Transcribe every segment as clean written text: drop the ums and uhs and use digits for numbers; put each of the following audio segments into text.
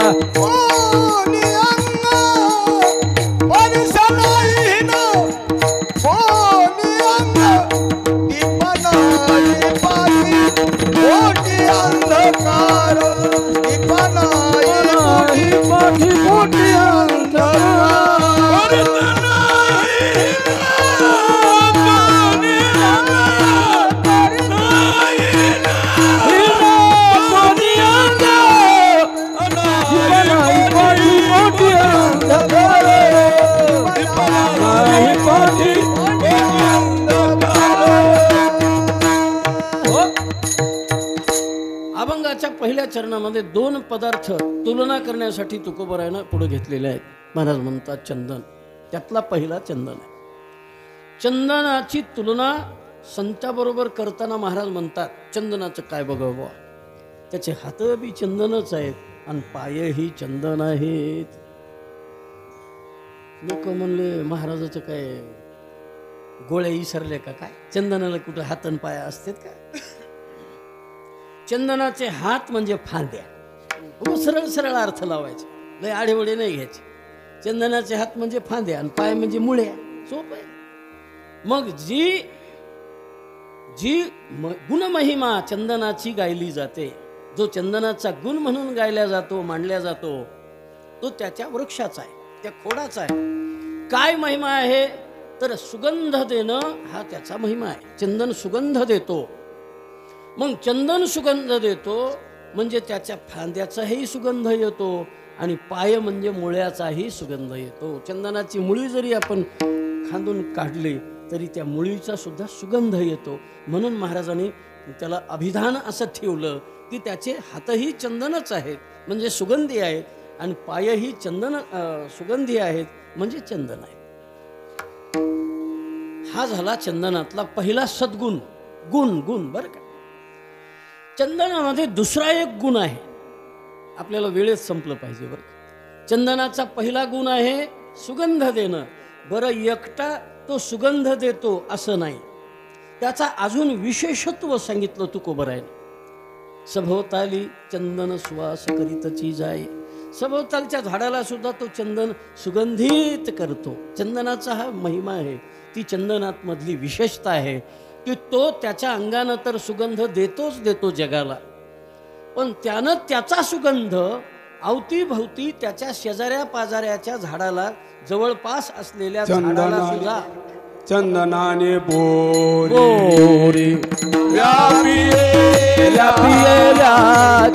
कोणी अंग परिसराहीन कोणी अंग दीपनाई पाठी मोठी अंधकार दीपनाई पाठी मोठी अभंगाच्या पहिल्या चरणामध्ये दोन पदार्थ तुलना करण्यासाठी तुकोबरायानं पुढे घेतलेले आहेत. महाराज म्हणतात चंदन, त्यातला पहिला चंदन आहे. चंदनाची तुलना संताबरोबर करताना महाराज म्हणतात चंदनाचं काय बघावं, त्याचे हात बी चंदनच आहेत आणि पायही चंदन आहेत. लोक म्हणले महाराजाचं काय गोळ्या विसरले का काय, चंदनाला कुठं हात आणि पाया असतात का. चंदनाचे हात म्हणजे फांद्या, सरळ सरळ अर्थ लावायचे, लय आडेवडे नाही घ्यायचे. चंदनाचे हात म्हणजे फांद्या आणि पाय म्हणजे मुळ्या, सोपं आहे. मग जी जी गुणमहिमा चंदनाची गायली जाते, जो चंदनाचा गुण म्हणून गायला जातो, मांडला जातो, तो त्याच्या वृक्षाचा आहे, त्या खोडाचा आहे. काय महिमा आहे तर सुगंध देणं हा त्याचा महिमा आहे. चंदन सुगंध देतो. मग चंदन सुगंध देतो म्हणजे त्याच्या फांद्याचाही सुगंध येतो आणि पाय म्हणजे मुळ्याचाही सुगंध येतो. चंदनाची मुळी जरी आपण खांदून काढली तरी त्या मुळीचा सुद्धा सुगंध येतो. म्हणून महाराजांनी त्याला अभिधान असं ठेवलं की त्याचे हातही चंदनच आहेत म्हणजे सुगंधी आहेत आणि पायही सुगंधी आहेत म्हणजे चंदन आहे. हा झाला चंदनातला पहिला सद्गुण, गुण बरं का. चंदनामध्ये दुसरा एक गुण आहे, आपल्याला वेळेत संपलं पाहिजे बरं का. चंदनाचा पहिला गुण आहे सुगंध देणं. बरं, एकटा तो सुगंध देतो असं नाही, त्याचा अजून विशेषत्व सांगितलं तुकोबरायाने. सभोवताली चंदन सुवास करीतची जाय, सभोवतालच्या झाडाला सुद्धा तो चंदन सुगंधित करतो. चंदनाचा हा महिमा आहे, ती चंदनात मधली विशेषता आहे की तो त्याच्या अंगानं तर सुगंध देतो जगाला, पण त्यानं त्याचा सुगंध अवतीभवती त्याच्या शेजाऱ्या पाजाऱ्याच्या झाडाला, जवळपास असलेल्या झाडाला सुद्धा चंदनाने बोरी व्यापियेल्या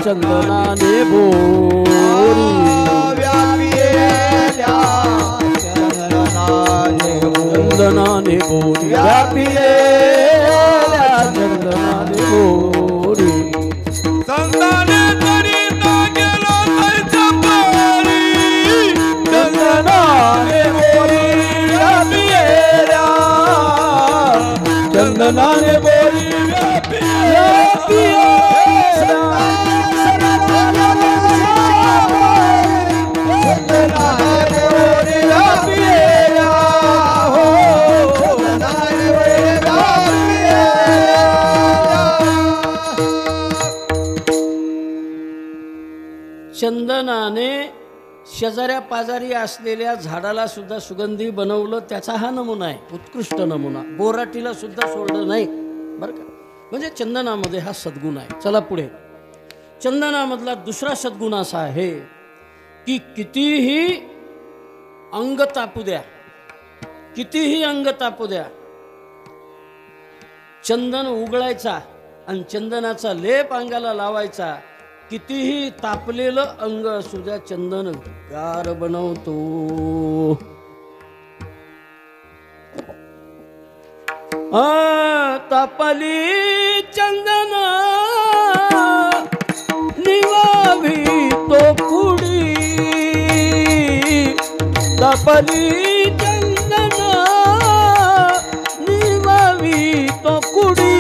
चंदनाने बोरी चंदनाने बोरी व्यापियेल्या चंदनाने बोरी. संताने तरी ना गेलो तैच्या पारी चंदनाने बोरी व्यापियेल्या चंदनाने बोरी व्यापियेल्या चंदनाने शेजाऱ्या पाजारी असलेल्या झाडाला सुद्धा सुगंधी बनवलं, त्याचा हा नमुना आहे, उत्कृष्ट नमुना. बोराटीला सुद्धा सोडलं नाही बरं का. म्हणजे चंदनामध्ये हा सद्गुण आहे. चला पुढे. चंदनामधला दुसरा सद्गुण असा आहे की कितीही अंग तापू द्या, चंदन उगळायचा आणि चंदनाचा लेप अंगाला लावायचा. कितीही तापलेलं अंग असू द्या, चंदन गार बनवतो. तापली चंदन निवावी तो कुडी, तापली चंदन निवावी तो कुडी.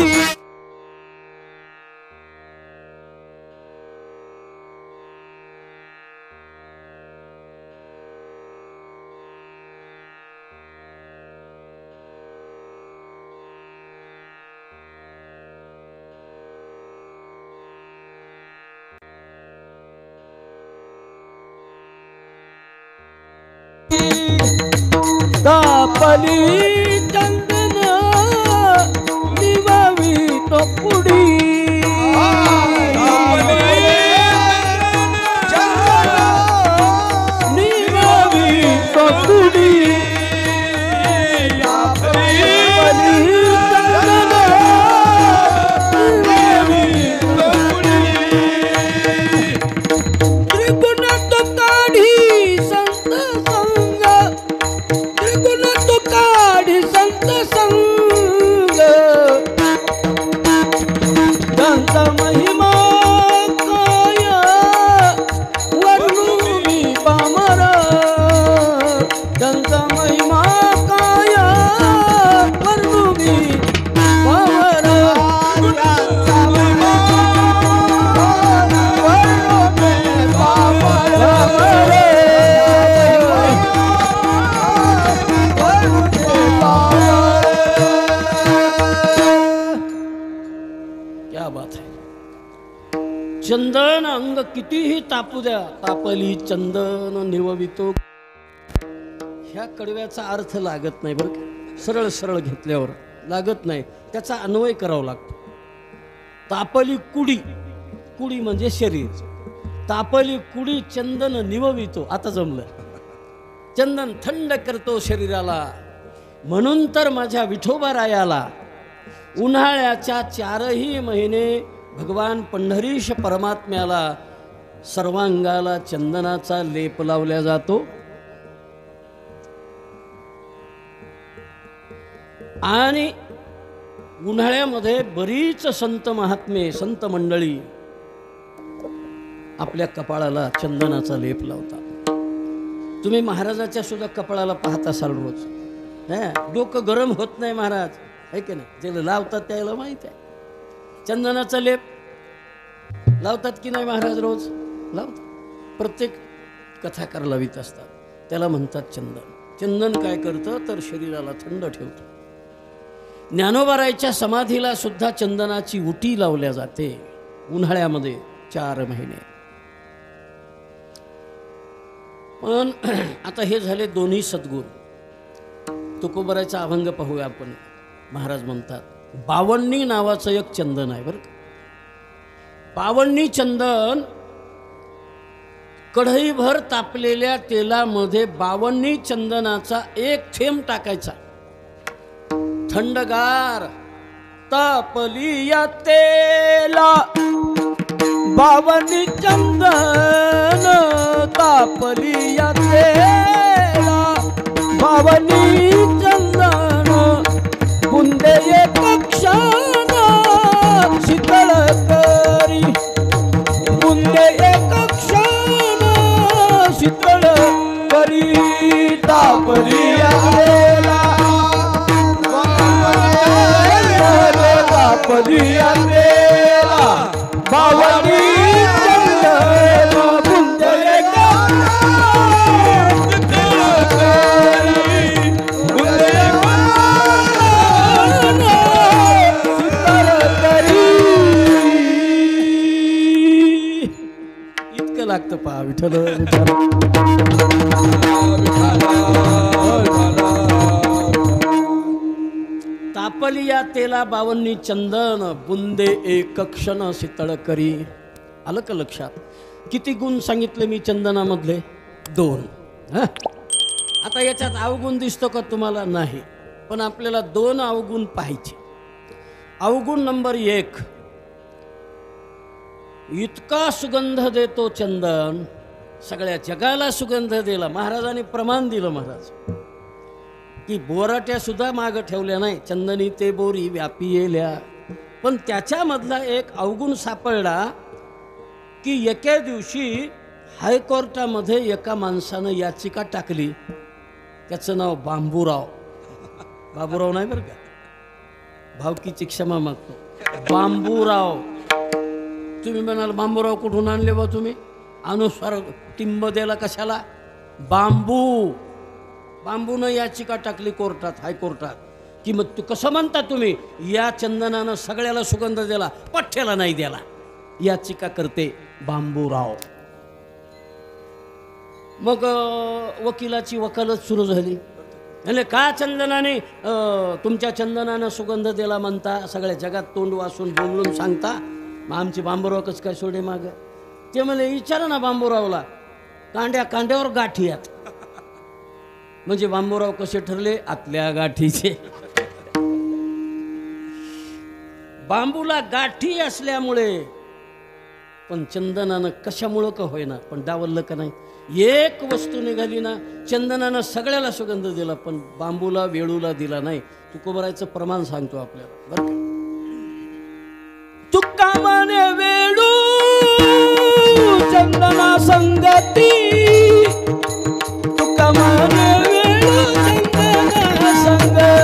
तापली चंदन निवावी तो पुडी निवावी तो पुडी चंदन अंग कितीही तापू द्या, तापली चंदन निववितो. ह्या कडव्याचा अर्थ लागत नाही बरं का, सरळ सरळ घेतल्यावर लागत नाही, त्याचा अन्वय करावा लागतो. तापली कुडी, कुडी म्हणजे शरीर. तापली कुडी चंदन निववितो. आता जमलं. चंदन थंड करतो शरीराला. म्हणून तर माझ्या विठोबारायाला उन्हाळ्याच्या 4ही महिने भगवान पंढरीश परमात्म्याला सर्वांगाला चंदनाचा लेप लावला जातो. आणि उन्हाळ्यामध्ये बरीच संत महात्मे, संत मंडळी आपल्या कपाळाला चंदनाचा लेप लावतात. तुम्ही महाराजाच्या सुद्धा कपाळाला पाहत असाल रोज. डोकं गरम होत नाही महाराज, आहे की नाही? ज्याला लावतात त्याला माहित आहे. चंदनाचा लेप लावतात की नाही महाराज? रोज लावतात. प्रत्येक कथाकार लावित असतात. त्याला म्हणतात चंदन. चंदन काय करतं तर शरीराला थंड ठेवतं. ज्ञानोबारायच्या समाधीला सुद्धा चंदनाची उटी लावल्या जाते उन्हाळ्यामध्ये 4 महिने. पण आता हे झाले दोन्ही सद्गुण. तुकोबारायचा अभंग पाहूया आपण. महाराज म्हणतात, बावन्नी नावाचं एक चंदन आहे बरं का. बावन्नी चंदन कढईभर तापलेल्या तेलामध्ये 52 चंदनाचा एक थेंब टाकायचा. थंडगार तापली या तेला 52 चंदन, तापली या तेला 52 चंदन, बुंदे एक क्षण शीतळ करी, बुंदे एक क्षण शीतळ करी, तापली या तेला, तापली या तेला 52 चंदन, बुंदे एक लागतं पहा. विठ्ठल तापली या तेला 52 चंदन, बुंदे एक क्षण शीतळ करी. आलं का लक्षात? किती गुण सांगितले मी चंदनामधले? 2. आता याच्यात अवगुण दिसतो का तुम्हाला? नाही. पण आपल्याला 2 अवगुण पाहायचे. अवगुण नंबर 1, इतका सुगंध देतो चंदन, सगळ्या जगाला सुगंध दिला. महाराजांनी प्रमाण दिलं महाराज की बोराट्या सुद्धा मागं ठेवल्या नाही, चंदनी ते बोरी व्यापी येल्या. पण त्याच्यामधला एक अवगुण सापडला की एके दिवशी हायकोर्टामध्ये एका माणसानं याचिका टाकली. त्याचं नाव बांबूराव. बाबूराव नाही बरं का, भावकीची क्षमा मागतो. बांबूराव. तुम्ही म्हणाल बांबूराव कुठून आणले बा तुम्ही? अनुसार टिंब द्यायला कशाला? बांबू. बांबूनं याचिका टाकली कोर्टात, हायकोर्टात, की मग तू कसं म्हणता तुम्ही या चंदनानं सगळ्याला सुगंध दिला, पठ्ठ्याला नाही दिला. याचिका करते बांबूराव. मग वकिलाची वकालत सुरू झाली. म्हणजे का चंदनाने तुमच्या चंदनानं सुगंध दिला म्हणता, सगळ्या जगात तोंड वासून बोलून सांगता, मग आमची बांबूराव कसं काय सोडे माग. ते म्हणले विचारा ना बांबूरावला, कांड्यावर गाठी आहेत. म्हणजे बांबूराव कसे ठरले, आतल्या गाठीचे. बांबूला गाठी असल्यामुळे, पण चंदनानं कशामुळं का होईना पण डावललं का नाही. एक वस्तू निघाली ना, चंदनानं सगळ्याला सुगंध दिला पण बांबूला वेळूला दिला नाही. तुकोबरायचं प्रमाण सांगतो आपल्याला बरं का. तुका माने वेळू चंदना संगती, तुका माने वेळू चंदना संगती.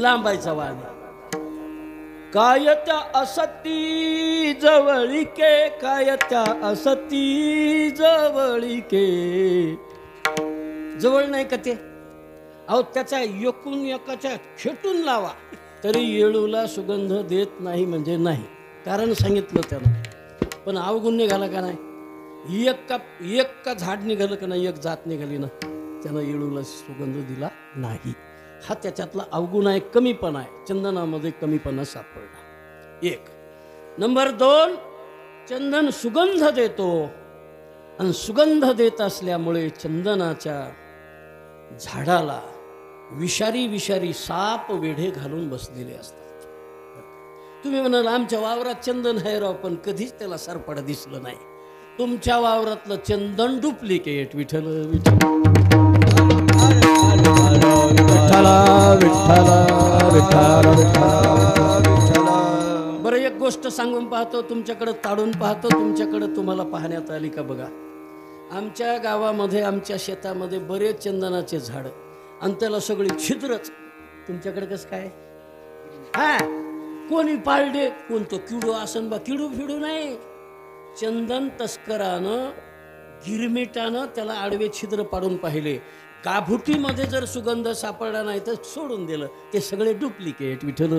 लांबायचा वाद. काय त्या असती जवळीके, काय त्या असती जवळीके. जवळ नाही का ते, अहो त्याचा एकूण एकाच्या खेटून लावा तरी येळूला सुगंध देत नाही म्हणजे नाही. कारण सांगितलं त्यानं, पण अवगुण निघाला का नाही. एक का झाड निघालं का नाही, एक जात निघाली ना, त्यानं येळूला सुगंध दिला नाही. हा त्याच्यातला अवगुण आहे, कमीपणा आहे. चंदनामध्ये कमीपणा सापडला. एक. नंबर 2, चंदन सुगंध देतो आणि सुगंध देत असल्यामुळे चंदनाच्या झाडाला विषारी साप वेढे घालून बसलेले असतात. तुम्ही म्हणाल आमच्या वावरात चंदन आहे राव, पण कधीच त्याला सरपड दिसलं नाही. तुमच्या वावरातलं चंदन डुप्लिकेट. विठ्ठल विठ्ठल बरं, एक गोष्ट सांगून पाहतो, तुमच्याकडे ताडून पाहतो, तुमच्याकडे तुम्हाला पाहण्यात आली का बघा. आमच्या गावामध्ये, आमच्या शेतामध्ये बरेच चंदनाचे झाड आणि त्याला सगळी छिद्रच. तुमच्याकडे कसं काय. हा, कोणी पाळडे, कोणतो किडू आसन बा, किडू फिडू नाही. चंदन तस्करानं गिरमिटानं त्याला आडवे छिद्र पाडून पाहिले. गाभुटीमध्ये जर सुगंध सापडला नाही तर सोडून दिलं. ते सगळे डुप्लिकेट. विठ्ठल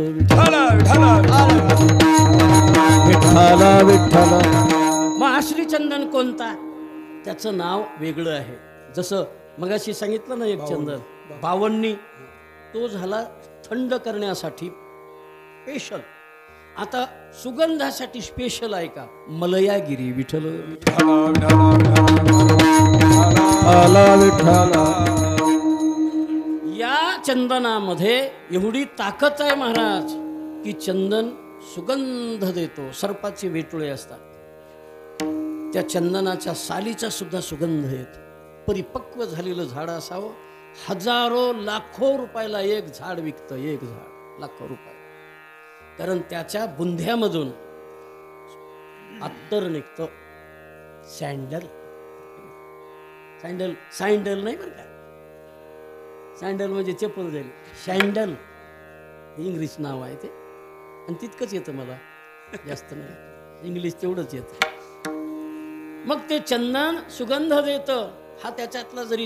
मग आश्री चंदन कोणता, त्याचं नाव वेगळं आहे. जसं मगाशी सांगितलं ना, एक चंदन बावन्नी, तो झाला थंड करण्यासाठी स्पेशल. आता सुगंधासाठी स्पेशल आहे का, मलयागिरी. विठ्ठल या चंदनामध्ये एवढी ताकद आहे महाराज की चंदन सुगंध देतो. सर्पाचे वेटोळे असतात, त्या चंदनाच्या सालीचा सुद्धा सुगंध येतो. परिपक्व झालेलं झाड असावं. हजारो लाखो रुपयाला एक झाड विकतं, एक झाड लाखो रुपये. कारण त्याच्या बुंध्यामधून अत्तर निघतं. सँडल नाही बरं का, सँडल म्हणजे चप्पल जाईल. सँडल इंग्लिश नाव आहे ते, आणि तितकंच येतं मला, जास्त नाही. इंग्लिश तेवढंच येतं. मग ते चंदन सुगंध देतं. हा त्याच्यातला जरी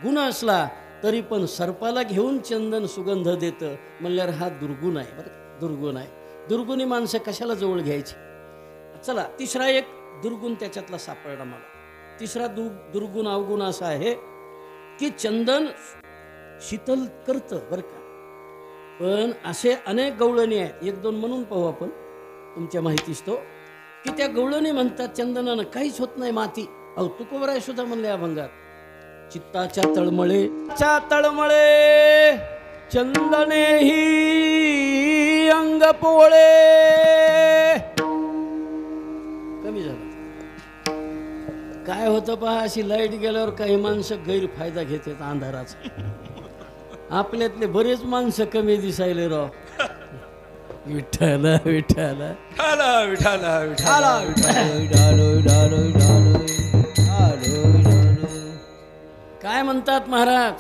गुण असला तरी पण सर्पाला घेऊन चंदन सुगंध देतं म्हणल्यावर हा दुर्गुण आहे. बरं, दुर्गुण आहे. दुर्गुणी माणसं कशाला जवळ घ्यायची. चला, तिसरा एक दुर्गुण त्याच्यातला सापडला मला. तिसरा दुर्गुण अवगुण असा आहे की चंदन शीतल करतं बरं का. पण असे अनेक गवळणी आहेत, एक दोन म्हणून पाहू आपण, तुमच्या माहितीच तो, की त्या गवळणी म्हणतात चंदनानं काहीच होत नाही माती. अहो तुकोबराय सुद्धा म्हणले अभंगात, चित्ताच्या तळमळे चंदने ही अंग पोळे. कमी झालं. काय होतं पहा, अशी लाईट गेल्यावर काही माणसं गैरफायदा घेतात अंधाराचा. आपल्यातले बरेच माणसं कमी दिसायले राव. विठ्ठल विठ्ठल विठाला विठाला विठाला काय म्हणतात महाराज,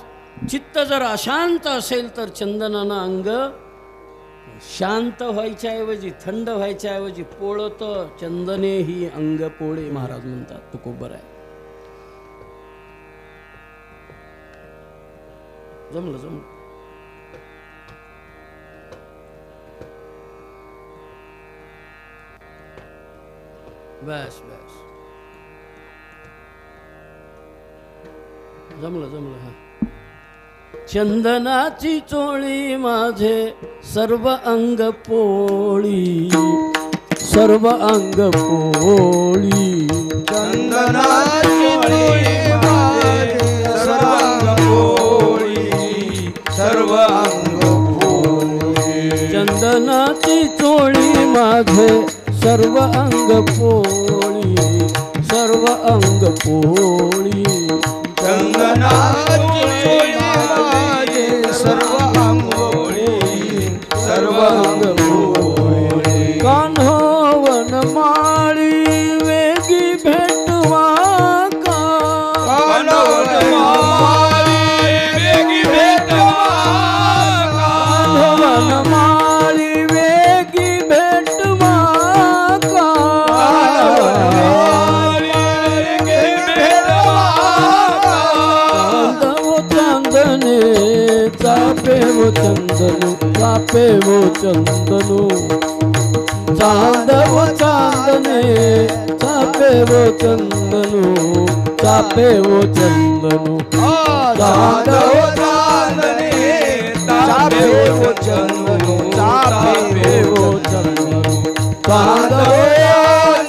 चित्त जर अशांत असेल तर चंदनानं अंग शांत व्हायच्या ऐवजी, थंड व्हायच्या ऐवजी पोळत. चंदने ही अंग पोळे, महाराज म्हणतात. तुकोबर आहे. जमलं जमलं. बस बस, जमलं जमलं. हा, चंदनाची चोळी माझे सर्व अंग पोळी, सर्व अंग पोळी. चंदनाची चोळी माझे सर्व अंग पोळी, सर्व अंग पोळी. चंदनाची चोळी माझे सर्व अंग पोळी, सर्व अंग पोळी. चंदनाची चोळी माझे सर्व अंग पोळी, सर्व अंग पोळी. कान्हावन माळी वेगी भेटवा का, कान्हावन माळी वेगी भेटवा का, कान्हावन माळी वेगी भेटवा का. चापे वो चंदनू, चापे वो चंदनू. चांद वो चांदने चापे वो चंदनू, चापे वो चंदनू. चांद वो चांदने चापे वो चंदनू, चापे वो चंदनू. चांद वो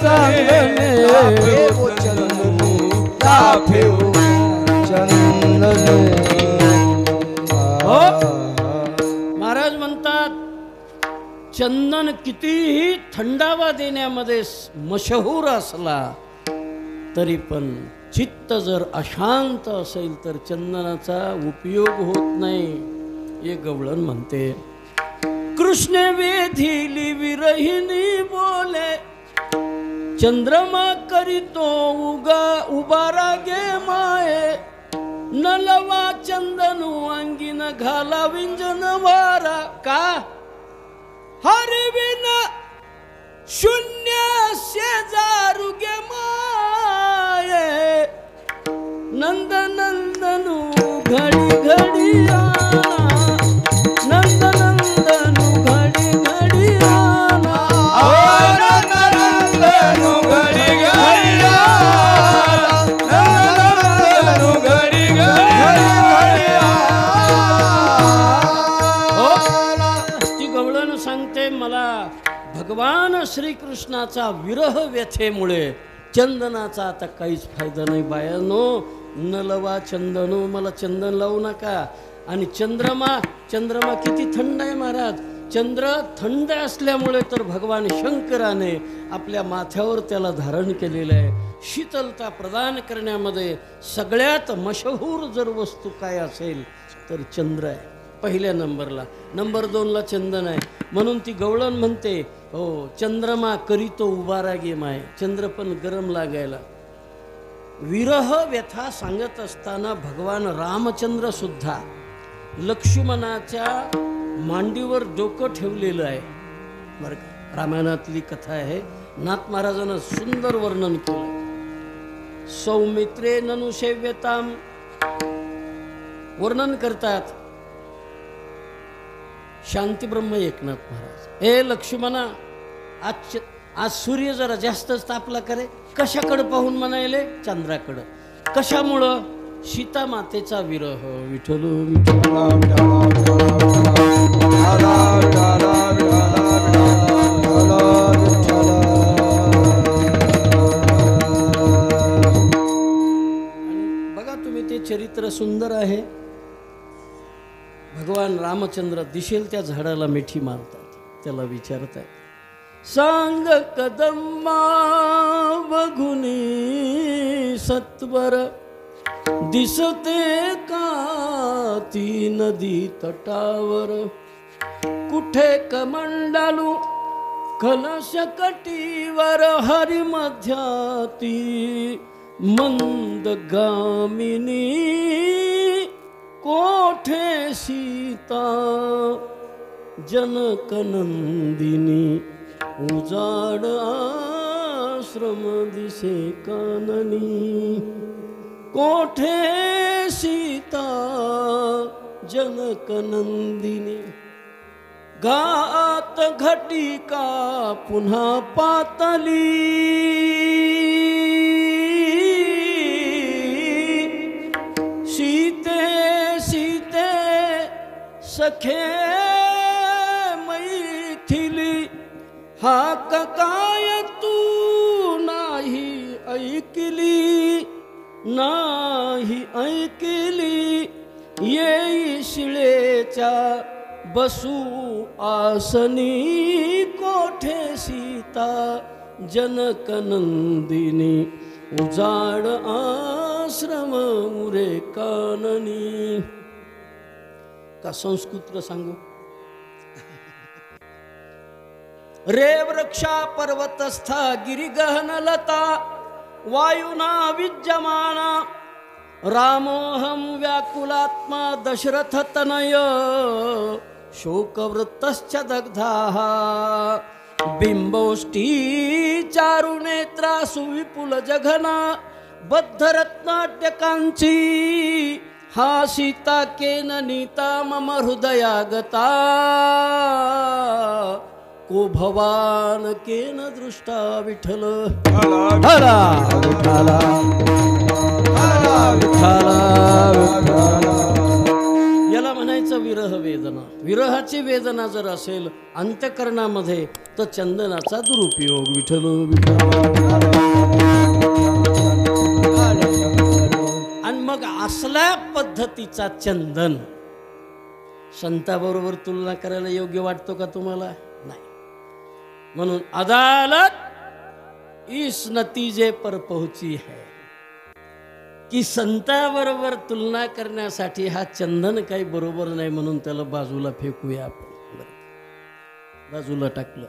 चांदने चापे वो चंदनू, चापे वो चंदनू. महाराज म्हणतात, चंदन कितीही थंडावा देण्यामध्ये मशहूर असला तरी पण चित्त जर अशांत असेल तर चंदनाचा उपयोग होत नाही. हे गवळण म्हणते. कृष्ण वेधिली विरहिणी बोले, चंद्रमा करीतो उबारा गे माये. नलवा चंदनू अंगीन घाला विंजन वारा का. हरविन शून्य शेजारू गे माये. नंद नंदनू घडी घडी आना, नंद नंदनू घडी घडी आना. नंद नंदनू घडी घडी आना, नंद नंदनू घडी घडी आना. ती गवळण सांगते, मला भगवान श्रीकृष्णाचा विरह व्यथेमुळे चंदनाचा आता काहीच फायदा नाही. बायानो, न लवा चंदनो, मला चंदन लावू नका. आणि चंद्रमा किती थंड आहे महाराज. चंद्र थंड असल्यामुळे तर भगवान शंकराने आपल्या माथ्यावर त्याला धारण केलेलं आहे. शीतलता प्रदान करण्यामध्ये सगळ्यात मशहूर जर वस्तू काय असेल तर चंद्र आहे पहिल्या नंबरला. नंबर 2ला चंदन आहे. म्हणून ती गवळण म्हणते, हो चंद्रमा करीतो उबारा गे माय. चंद्र पण गरम लागायला. विरह व्यथा सांगत असताना भगवान रामचंद्र सुद्धा लक्ष्मणाच्या मांडीवर डोकं ठेवलेलं आहे बरं का. रामायणातली कथा आहे. नाथ महाराजांना सुंदर वर्णन केलं. सौमित्रे ननु सेव्यताम वर्णन करतात शांतीब्रह्म एकनाथ महाराज. हे लक्ष्मणा, आज सूर्य जरा जास्तच तापला करे. कशाकडे पाहून म्हणायले? चंद्राकडं. कशामुळं? सीता मातेचा विरह. विठ्ठल बघा तुम्ही, ते चरित्र सुंदर आहे. भगवान रामचंद्र दिसेल त्या झाडाला मिठी मारतात. त्याला विचारतात, सांग कदम्मा बघुनी सत्वर, दिसते का ती नदी तटावर. कुठे कमंडलू कलश कटीवर हरी मध्याती मंदगामिनी कोठे सीता जनकनंदिनी उजाड आश्रम दिसे काननी कोठे सीता जनकनंदिनी गात घटिका पुन्हा पातली सीते सीते सखे मैथिली हाक काय तू नाही ऐकली नाही ऐकली येई शिळेच्या बसू आसनी कोठे सीता जनकनंदिनी उजाड आश्रम मुरे काननी. का संस्कृत सांगू. रे वृक्षा पर्वतस्था गिरिगहन लता वायुना विद्यमाना रामोहम व्याकुलात्मा दशरथ तनय शोकवृत्तश्च दग्धाः बिंबोष्टी चारुनेत्रा सुविपुल जघना बद्धरत्नाट्यकांची हा सीता केन नीता मम हृदयागता को भवान केन दृष्टा विठ्ठल. हरा विठ्ठला याला म्हणायचं विरह वेदना. विरहाची वेदना जर असेल अंतःकरणामध्ये तर चंदनाचा दुरुपयोग. विठ्ठल आणि मग असल्या पद्धतीचा चंदन संताबरोबर तुलना करायला योग्य वाटतो का तुम्हाला. नाही. म्हणून अदालत इस नतीजे पर पहुंची है की संताबरोबर तुलना करण्यासाठी हा चंदन काही बरोबर नाही म्हणून त्याला बाजूला फेकूया आपण. बाजूला टाकलं.